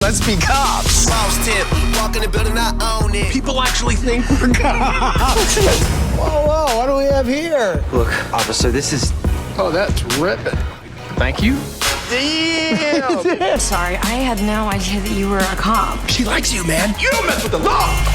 Let's be cops. Boss tip, walk in the building, I own it. People actually think we're cops. Whoa, what do we have here? Look, officer, this is... Oh, that's ripping. Thank you. Damn! Sorry, I had no idea that you were a cop. She likes you, man. You don't mess with the law.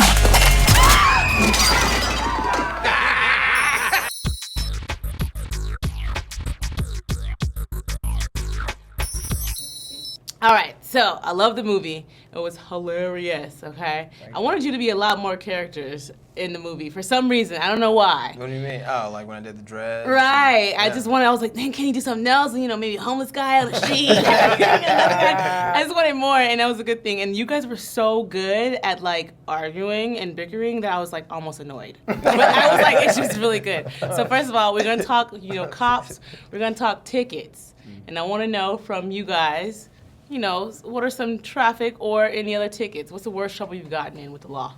All right, so I love the movie. It was hilarious, okay? I wanted you to be a lot more characters in the movie for some reason. I don't know why. What do you mean? Oh, like when I did the dreads? Right. Yeah. I was like, man, can you do something else? And, maybe a homeless guy on the street. I just wanted more, and that was a good thing. And you guys were so good at, like, arguing and bickering that I was, like, almost annoyed. But I was like, it's just really good. So first of all, we're going to talk, cops. We're going to talk tickets. And I want to know from you guys, what are some traffic or any other tickets? What's the worst trouble you've gotten in with the law?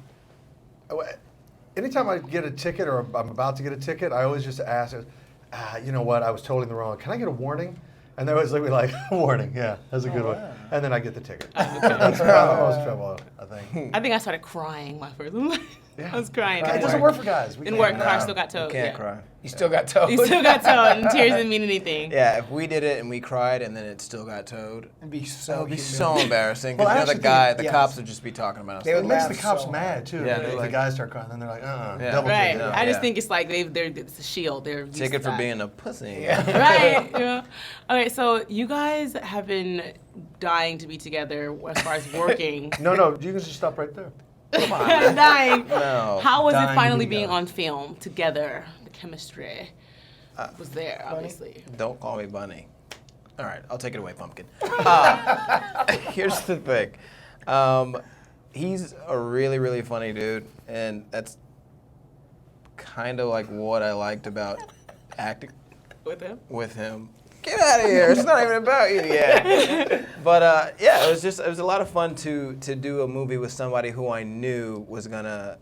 Anytime I get a ticket or I'm about to get a ticket, I always just ask, you know what, I was totally in the wrong. Can I get a warning? And they always look at me like, warning, yeah, that's a good one. And then I get the ticket. That's probably the most trouble, I think. I think I started crying my first one. Yeah. I was crying. It doesn't work for guys. Didn't work. Car still got towed. You can't cry. You still got towed. You still got towed, and tears didn't mean anything. Yeah, if we did it and we cried and then it still got towed, It'd be that would be so embarrassing. Well, I Because actually the cops would just be talking about us. They would It makes laugh the cops so mad, too. Yeah, If the like- guys start crying, then they're like, Yeah. double Right. ticket. I just Yeah. think it's like it's a shield. They're used Ticket to for that. being a pussy. Right. Yeah. Okay, so you guys have been dying to be together as far as working. No, you can just stop right there. Come on. Dying. No. How was Dying it to finally be being together. on film together? The chemistry was there, obviously. Don't call me Bunny. All right, I'll take it away, Pumpkin. Here's the thing. He's a really, really funny dude, and that's kind of like what I liked about acting With him? Get out of here! It's not even about you yet. But yeah, it was a lot of fun to do a movie with somebody who I knew was gonna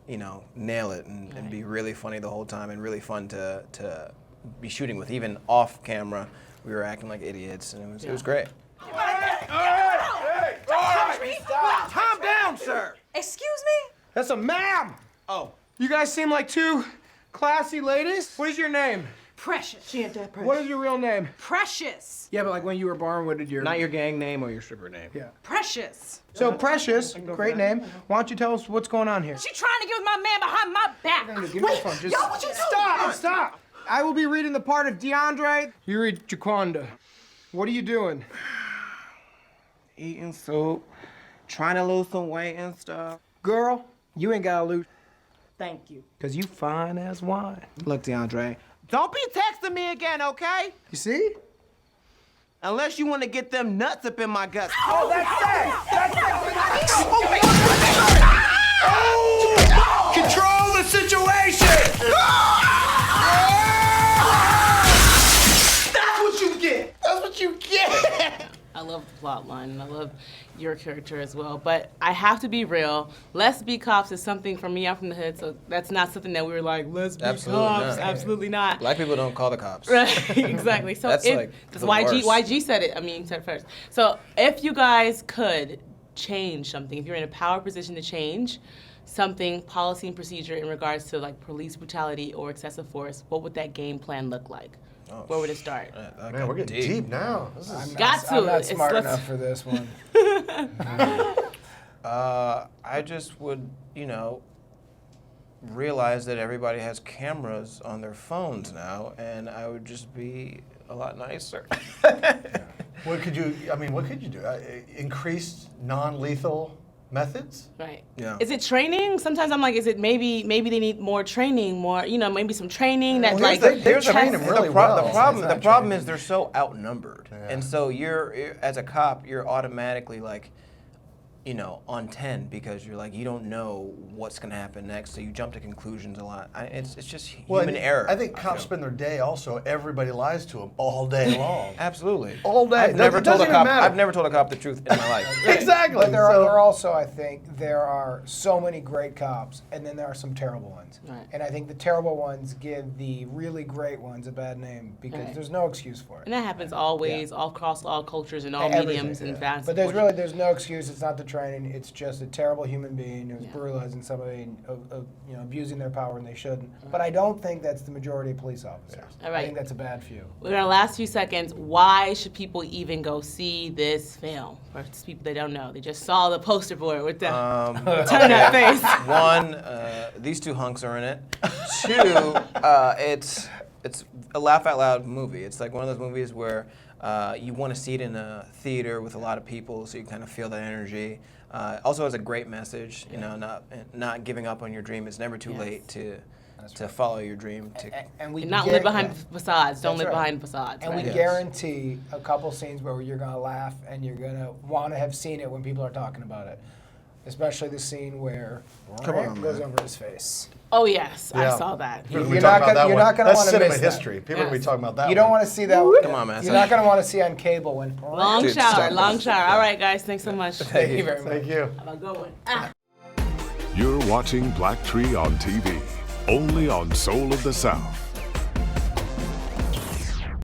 nail it and be really funny the whole time and really fun to be shooting with. Even off camera, we were acting like idiots, and it was great. Calm down, sir. Excuse me? That's a ma'am. Oh. You guys seem like two classy ladies. What is your name? Precious. She ain't that precious. What is your real name? Precious. Yeah, but like when you were born, what did your... Not your gang name or your stripper name. Yeah. Precious. So Precious, great name. Why don't you tell us what's going on here? She trying to get with my man behind my back. Give me the phone. Just Yo, what you doing? Stop. I will be reading the part of DeAndre. You read Jaquanda. What are you doing? Eating soup, trying to lose some weight and stuff. Girl, you ain't gotta lose. Thank you. Cause you fine as wine. Look, DeAndre, don't be texting me again, okay? You see? Unless you want to get them nuts up in my guts. Oh, that's sex! That's sex! Control the situation! That's what you get! That's what you get! I love the plot line, and I love your character as well. But I have to be real. Let's Be Cops is something for me. I'm from the hood, so that's not something that we were like, let's be Absolutely cops. not. Absolutely not. Black people don't call the cops. Right, exactly. So That's if, like because the YG worst. said it. I mean, said it first. So if you guys could change something, if you're in a power position to change something, policy and procedure in regards to like police brutality or excessive force, what would that game plan look like? Oh, Where would it start? Man, we're getting deep now. This is... I'm not It's- smart let's- enough for this one. I just would, realize that everybody has cameras on their phones now, and I would just be a lot nicer. What could you do? Increased non-lethal methods? Right. Yeah. Is it training? Sometimes I'm like, is it maybe they need more training, maybe some training that Well, like they're training tests- really the well. problem is they're so outnumbered, Yeah. and so you're as a cop, you're automatically like, on 10 because you're like you don't know what's gonna happen next, so you jump to conclusions a lot. It's just human error. I think cops feel. spend their day also. Everybody lies to them all day long. Absolutely All day. I've never It told a doesn't cop. even matter. I've never told a cop the truth in my life. Exactly. But there So- are also, I think, there are so many great cops, and then there are some terrible ones. Right. And I think the terrible ones give the really great ones a bad name because Right. there's no excuse for it. And that happens always, all across all cultures and all Everything, mediums and vast. But there's no excuse. It's not the training. It's just a terrible human being who's brutalizing somebody, and, abusing their power when they shouldn't. But I don't think that's the majority of police officers. All right. I think that's a bad few. In our last few seconds, why should people even go see this film? For people that don't know, they just saw the poster for it with the turn up face. One, these two hunks are in it. Two, it's a laugh out loud movie. It's like one of those movies where you want to see it in a theater with a lot of people, so you kind of feel that energy. Also has a great message. You know, not giving up on your dream. It's never too late to follow your dream. And we not live behind facades. Don't live behind facades. And we guarantee a couple scenes where you're gonna laugh and you're gonna want to have seen it when people are talking about it. Especially the scene where Rick goes over his face. Oh yes, I saw that. You're not gonna want to That's cinema miss history. People will be talking about that. You don't want to see that. Come on, man. You're not gonna want to see on cable when. Long shower. All right, guys, thanks so much. Thank you very much. Thank you. Have a good one. You're watching BLACKTREE on TV, only on Soul of the South.